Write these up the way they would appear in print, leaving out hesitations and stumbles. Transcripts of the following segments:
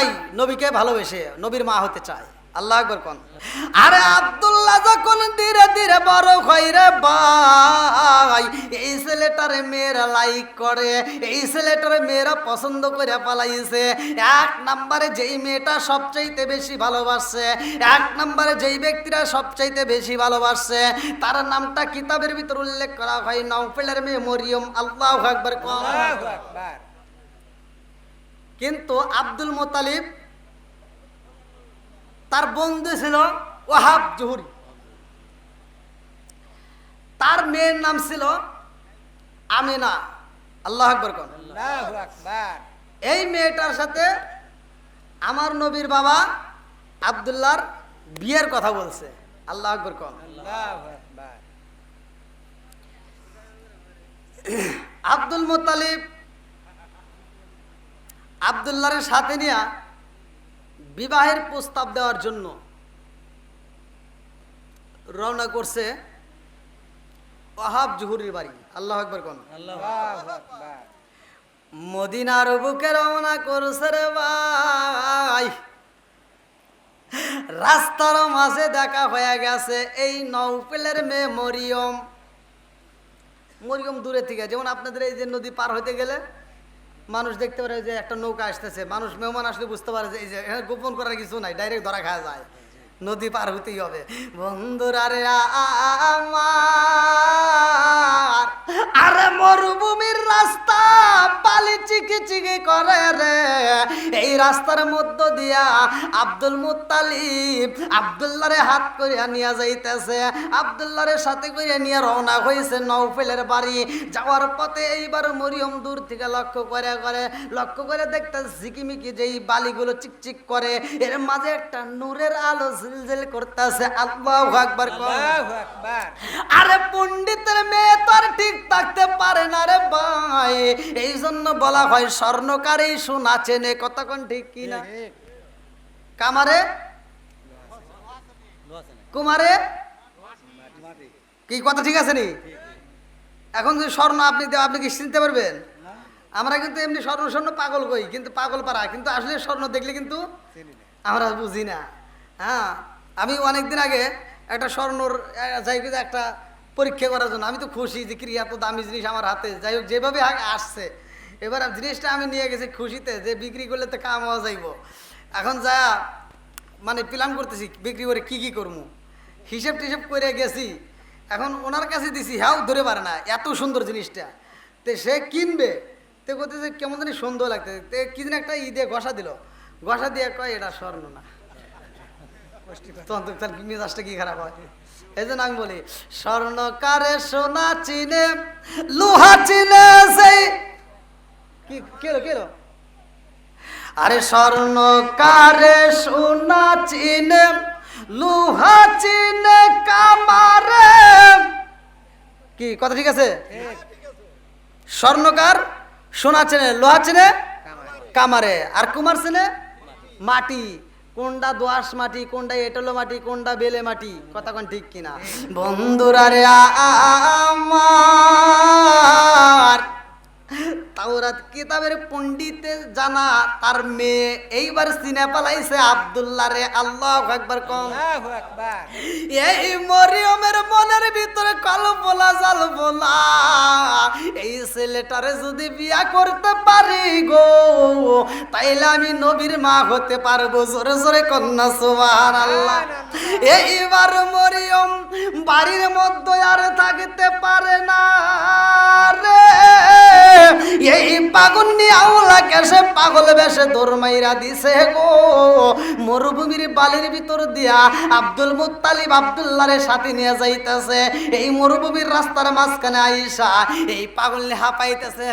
চাই নবীকে ভালোবেসে নবীর মা হতে চায়। আল্লাহু আকবার কোন। আরে আব্দুল্লাহ যখন ধীরে ধীরে বড় হয় রে ভাই, এই ছেলেটারে মেয়েরা লাইক করে, এই ছেলেটারে মেয়েরা পছন্দ করে পালাইছে। এক নম্বরে যেই মেয়েটা সবচাইতে বেশি ভালোবাসছে, এক নম্বরে যেই ব্যক্তিরা সবচাইতে বেশি ভালোবাসছে, তার নামটা কিতাবের ভিতর উল্লেখ করা হয় নওফেলের মেয়ে মরিয়ম। আল্লাহু আকবার কোন। কিন্তু আব্দুল মুত্তালিব তার বন্ধু ছিল ওয়াহাব জুহরি, তার মেয়ের নাম ছিল আমিনা। আল্লাহু আকবার কোন। এই মেয়েটার সাথে আমার নবীর বাবা আব্দুল্লাহর বিয়ের কথা বলছে। আল্লাহু আকবার কোন। আব্দুল মুত্তালিব আব্দুল্লাহর সাথে নিয়ে বিবাহের প্রস্তাব দেওয়ার জন্য রওনা করছে ওয়াহাব জুহরির বাড়ি। আল্লাহু আকবার কোন। মদিনার বুকে রওনা করছে রে ভাই, রাস্তার মাঝে দেখা হয়ে গেছে এই নওফেলের মেয়ে মরিয়ম। মরিয়ম দূরে থেকে, যেমন আপনাদের এই যে নদী পার হইতে গেলে মানুষ দেখতে পারে যে একটা নৌকা আসতেছে, মানুষ মেহমান আসলে বুঝতে পারে যে এই যে গোপন করার কিছু নাই, ডাইরেক্ট ধরা খাওয়া যায়, নদী পার হতেই হবে। বন্ধুরা রে আমার, আরে মরুভূমির রাস্তা বালি চিকি চিকি করে রে, এই রাস্তার মধ্য দিয়া আব্দুল মুত্তালিব আব্দুল্লাহরে হাত করিয়া নিয়ে যাইতেছে, আব্দুল্লাহরের সাথে করিয়া নিয়ে রওনা হয়েছে নওফেলের বাড়ি। যাওয়ার পথে এইবার মরিয়ম দূর থেকে লক্ষ্য করে দেখতেছে ঝিকিমিকি যেই বালিগুলো চিকচিক করে, এর মাঝে একটা নূরের আলো ঝিলঝিল করতেছে। আল্লাহু আকবার। আরে পণ্ডিতের মেয়ে তো আর ঠিক থাকতে পারে না রে ভাই, এই জন্য বলা হয় স্বর্ণকারে সোনা চেনে। কতক্ষণ ঠিক কিনা? কামারে কুমারে কি কথা ঠিক আছে নি? এখন যদি স্বর্ণ আপনি আপনি কি চিনতে পারবেন? আমরা কিন্তু এমনি স্বর্ণ পাগল কই, কিন্তু পাগল পারা, কিন্তু আসলে স্বর্ণ দেখলে কিন্তু আমরা বুঝি না। হ্যাঁ, আমি অনেকদিন আগে একটা স্বর্ণর জায়গায় একটা পরীক্ষা করার জন্য, আমি তো খুশি যে কি এত দামি জিনিস আমার হাতে, যাই হোক যেভাবে আসছে, এবার জিনিসটা আমি নিয়ে গেছি খুশিতে যে বিক্রি করলে তো কাম হওয়া যাইব। এখন যা মানে প্ল্যান করতেছি বিক্রি করে কি করবো, হিসেব টিসেব করে গেছি। এখন ওনার কাছে দিছি, হ্যাঁ ধরে পারে না এত সুন্দর জিনিসটা, তো সে কিনবে, তো করতেছে কেমন জানি সুন্দর লাগতেছে, তো কি দিন একটা ঈদে ঘষা দিল, ঘষা দিয়ে কয় এটা স্বর্ণ না, তখন তার মেজাজটা কি খারাপ হয়। এই জন্য আমি বলি স্বর্ণকারে সোনা চিনে লোহা চিনে, সেই কি কেলো আরে স্বর্ণকারে সোনা চিনে লোহা চিনে কামারে, কি কথা ঠিক আছে? স্বর্ণকার সোনা চেনে লোহা চেনে কামারে, আর কুমার চেনে মাটি, কোনটা দোআঁশ মাটি, কোনটা এঁটেলো মাটি, কোনটা বেলে মাটি। কথা কোন ঠিক কিনা? বন্ধুরা রে আমার, তাওরাত কিতাবের পণ্ডিতে জানা তার মেয়ে এইবার সিনে পালাইছে আব্দুল্লাহ রে। আল্লাহু আকবার কোন। এই মরিয়মের মনের ভিতরে কল্পনা জল্পনা, এই ছেলেটারে যদি বিয়া করতে পারি গো, তাইলে আমি নবীর মা হতে পারবো। জোরে জোরে কন্যা সুবহানাল্লাহ। এইবার মরিয়ম বাড়ির মধ্যে আর থাকতে পারে না রে, এই পাগল নিয়ে আওলাকে সে পাগল বেশে দৌড় মাইরা দিছে গো, মরুভূমির বালির ভিতর দিয়া আব্দুল মুত্তালিব আব্দুল্লাহর সাথে নিয়ে যাইতেছে। এই মরুভূমির রাস্তার মাঝখানে আইসা এই পাগল নিয়ে হাঁপাইতেছে।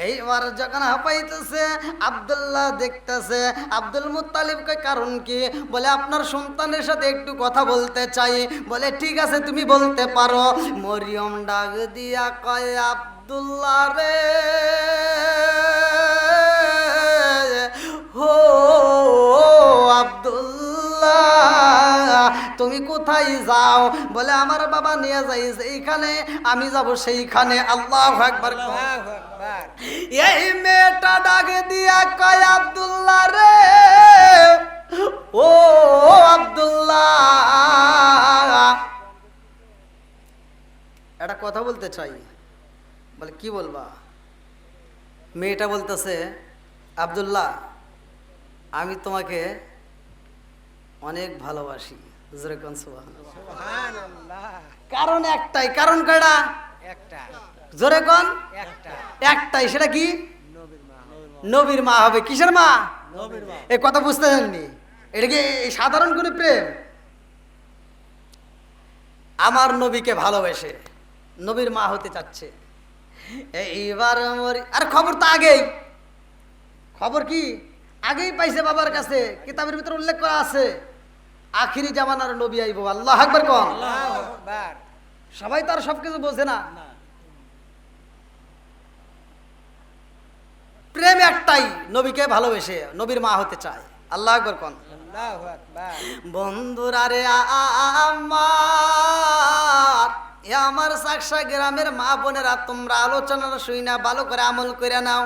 এইবার যখন হাঁপাইতেছে আব্দুল্লাহ দেখতেছে, আব্দুল মুত্তালিব কয় কারণ কি? বলে আপনার সন্তানের সাথে একটু কথা বলতে চাই। বলে ঠিক আছে তুমি বলতে পারো। মরিয়ম ডাক দিয়া কয় আব্দুল্লাহ রে, হো আব্দুল্লাহ তুমি কোথায় যাও? বলে আমার বাবা নিয়ে যাইছে এইখানে, আমি যাব সেইখানে। আল্লাহু আকবার। এই মেয়েটা ডাকে দিয়া কয় চাই। বলে কি বলবা? মেয়েটা বলতেছে, আব্দুল্লাহ আমি তোমাকে অনেক ভালোবাসি। যেরকম সুবহানাল্লাহ। কারণ একটাই, কারণ কয়টা? একটা। জোরে কোন? একটাই। সেটা কি? নবীর মা হবে। কিসের মা? নবীর মা। এই কথা বুঝতে জাননি, এটা কি সাধারণ কোনো প্রেম? আমার নবীকে ভালোবেসে নবীর মা হতে চাচ্ছে। এইবার আর খবর তো আগেই, খবর কি আগেই পাইছে বাবার কাছে, কিতাবের ভিতরে উল্লেখ করা আছে আখিরি জামানার নবী আইব। আল্লাহু আকবার কোন। সবাই তো আর সবকিছু বোঝে না। প্রেম একটাই, নবীকে ভালোবেসে নবীর মা হতে চায়। আল্লাহু আকবার কোন। বন্ধুরা রে আমার চাকসা গ্রামের মা বোনেরা, তোমরা আলোচনা শুই না, ভালো করে আমল করে নাও।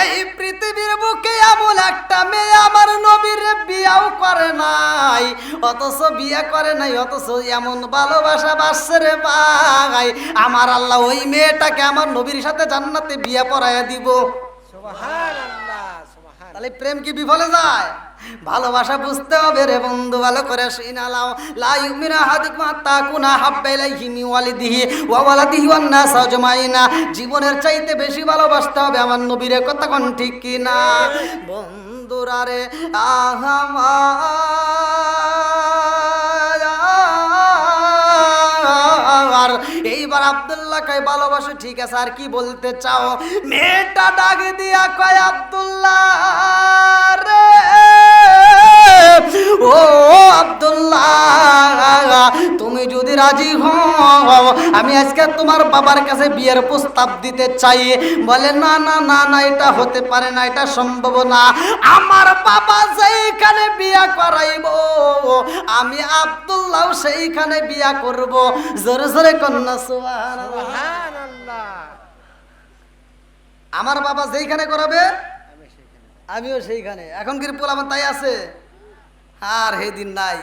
এই পৃথিবীর বুকে এমন একটা মেয়ে আমার নবীর বিয়াও করে নাই, অথচ বিয়ে করে নাই, অথচ এমন ভালোবাসা বাসছে রে ভাই, আমার আল্লাহ ওই মেয়েটাকে আমার নবীর সাথে জান্নাতে বিয়ে পড়াইয়া দিব। সুবহানাল্লাহ। তাহলে প্রেম কি বিফলে যায়? ভালোবাসা বুঝতে হবে রে বন্ধু, ভালো করে শুনা লাও। লা ইউমিনু আহাদুকুম হাত্তা কুনা হাব্বা ইলাইহি মিন ওয়ালিদিহি ওয়া ওয়ালাদিহি ওয়ান নাস আজমাইনা। জীবনের চাইতে বেশি ভালোবাসতে হবে আমার নবীর। কথা কোন ঠিক কি না? বন্ধুরা রে আর এইবার আব্দুল্লাহ কয় ভালোবাসো, ঠিক আছে, আর কি বলতে চাও? মেয়েটা ডাক দিয়া কয়, আব্দুল্লাহ রে, ও আব্দুল্লাহ, তুমি যদি রাজি হও আমি আজকে তোমার বাবার কাছে বিয়ের প্রস্তাব দিতে চাই। বলে না না না না, এটা হতে পারে না, এটা সম্ভব না। আমার বাবা সেইখানে বিয়া করাইব, আমি আব্দুল্লাহ সেইখানে বিয়া করব। জোরে জোরে কন্যা সুবহানাল্লাহ। আমার বাবা যেইখানে করাবে আমিও সেইখানে। এখন কি পোলাপান তাই আছে? আর হে দিন নাই,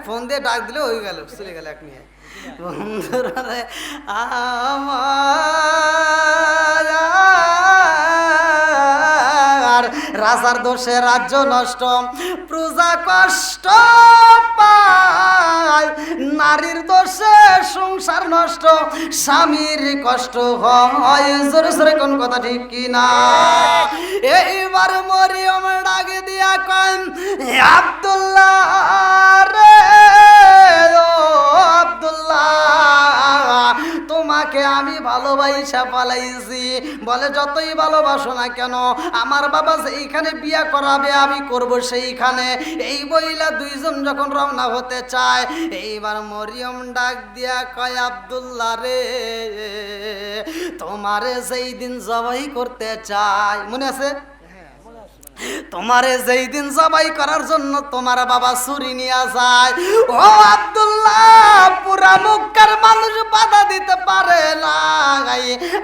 ফোন দিয়ে ডাক দিলে হয়ে গেল, চলে গেল এক মেয়ে। বন্ধুরা আমার রাজার দোষে রাজ্য নষ্ট, প্রজা কষ্ট পায়, নারীর দোষে সংসার নষ্ট, স্বামীর কষ্ট হয়। জোরে জোরে কোন কথা ঠিক কিনা? এইবার মরিয়ম ডাক দিয়া কয়, আব্দুল্লাহ রে, ও আব্দুল্লাহ, তোমাকে আমি ভালোবাসা পালাইছি। বলে যতই ভালোবাসো না কেন, আমার বাবা সেইখানে বিয়া করাবে আমি করব সেইখানে। এই বইলা দুইজন যখন রওনা হতে চায়, এইবার মরিয়ম ডাক দিয়া কয়, আব্দুল্লাহ রে, তোমারে যেই দিন জবাই করতে চাই, মনে আছে? তোমারে যেই দিন জবাই করার জন্য তোমার বাবা ছুরি নিয়ে যায়, ও আব্দুল্লাহ, পুরা মক্কার মানুষ বাধা দিতে পারে না।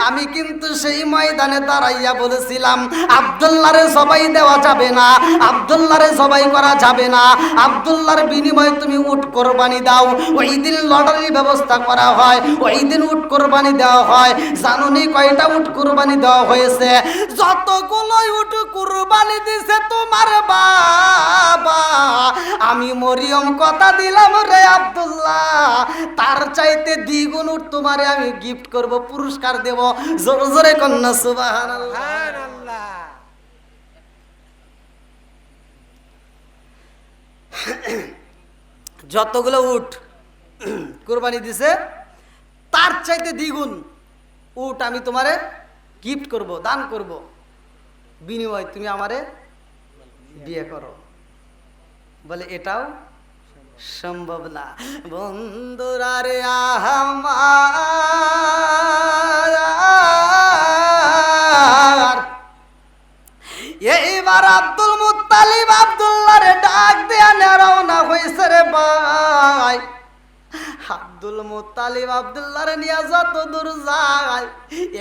আমি কিন্তু সেই ময়দানে দাঁড়াইয়া বলেছিলাম আব্দুল্লাহরে জবাই দেওয়া যাবে না, আব্দুল্লাহরে জবাই করা যাবে না, আব্দুল্লাহর বিনিময়ে তুমি উট কোরবানি দাও। ওই দিন লটারির ব্যবস্থা করা হয়, ওই দিন উট কোরবানি দেওয়া হয়। জানুনি কয়টা উট কোরবানি দেওয়া হয়েছে? যতগুলো উট কোরবানি দিছে তোমার বাবা, আমি মরিয়ম কথা দিলাম রে আব্দুল্লাহ, তার চাইতে দ্বিগুণ উট তোমারে আমি গিফট করব, পুরস্কার দেব। জোরে জোরে কন্যা সুবহানাল্লাহ। যতগুলো উট কোরবানি দিছে তার চাইতে দ্বিগুণ উট আমি তোমারে গিফট করব, দান করব, বিনিময় তুমি আমারে বিয়ে করো। বলে এটাও সম্ভব না। বন্ধুরা রে আমার, এইবার আব্দুল মুত্তালিব আব্দুল্লাহরে ডাক দেয়া রওনা হইছে রে ভাই। আব্দুল মুত্তালিব আব্দুল্লাহরে নিয়ে যত দূর যায়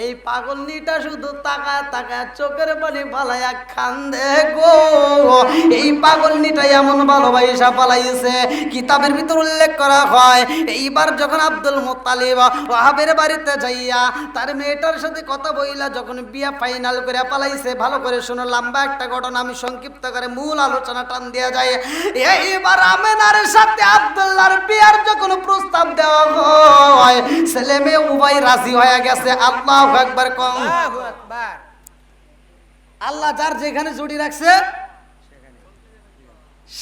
এই পাগলনিটা শুধু তাকায় তাকায় চোখের পানি ফালাইয়া কান্দে গো। এই পাগলনিটা এমন ভালোবাসা পালাইছে, কিতাবের ভিতর উল্লেখ করা হয় এইবার যখন আব্দুল মুত্তালিব ওয়াহাবের বাড়িতে যাইয়া তার মেয়েটার সাথে কথা বইলা যখন বিয়া ফাইনাল করে পালাইছে, ভালো করে শুনো, লম্বা একটা ঘটনা, আমি সংক্ষিপ্ত করে মূল আলোচনা টান দেওয়া যায়। এইবার আমেনার সাথে আব্দুল্লাহর বিয়ার যখন প্রস্তাব দেওয়া হয়, ছেলে মেয়ে উভয় রাজি হয়ে গেছে। আল্লাহু আকবার কম। আল্লাহু আকবার। আল্লাহ যার যেখানে জুড়ি রাখছে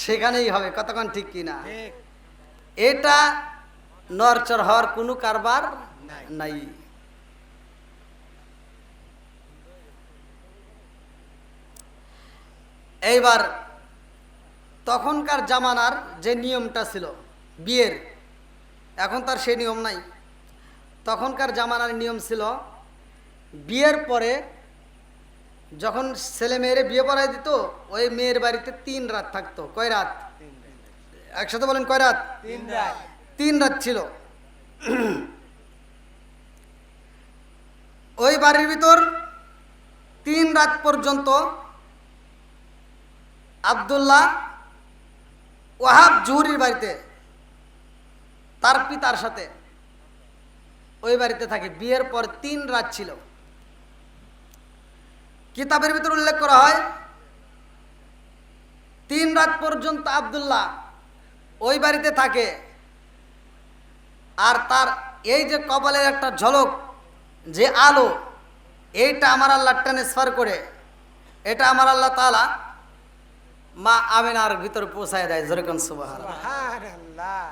সেখানেই হবে, কতক্ষণ ঠিক কিনা? ঠিক। এটা নরচর হওয়ার কোনো কারবার নাই। এইবার তখনকার জামানার যে নিয়মটা ছিল বিয়ের, এখন তার সেই নিয়ম নাই। তখনকার জামানার নিয়ম ছিল বিয়ের পরে যখন ছেলে মেয়েরে বিয়ে পড়াই দিত, ওই মেয়ের বাড়িতে 3 রাত থাকতো। কয় রাত? একসাথে বলেন, কয় রাত? 3 রাত। 3 রাত ছিল। ওই বাড়ির ভিতর 3 রাত পর্যন্ত আব্দুল্লাহ ওয়াহাব জুহরির বাড়িতে তার পিতার সাথে ওই বাড়িতে থাকে। বিয়ের পর 3 রাত ছিল। কিতাবের ভিতর উল্লেখ করা হয় 3 রাত পর্যন্ত আব্দুল্লাহ ওই বাড়িতে থাকে। আর তার এই যে কপালের একটা ঝলক, যে আলো, এইটা আমার আল্লাহ ট্রান্সফার করে, এটা আমার আল্লাহ তাআলা মা আমেনার ভিতর পৌঁছায় দেয়। যেরকম সুবহানাল্লাহ। সুবহানাল্লাহ।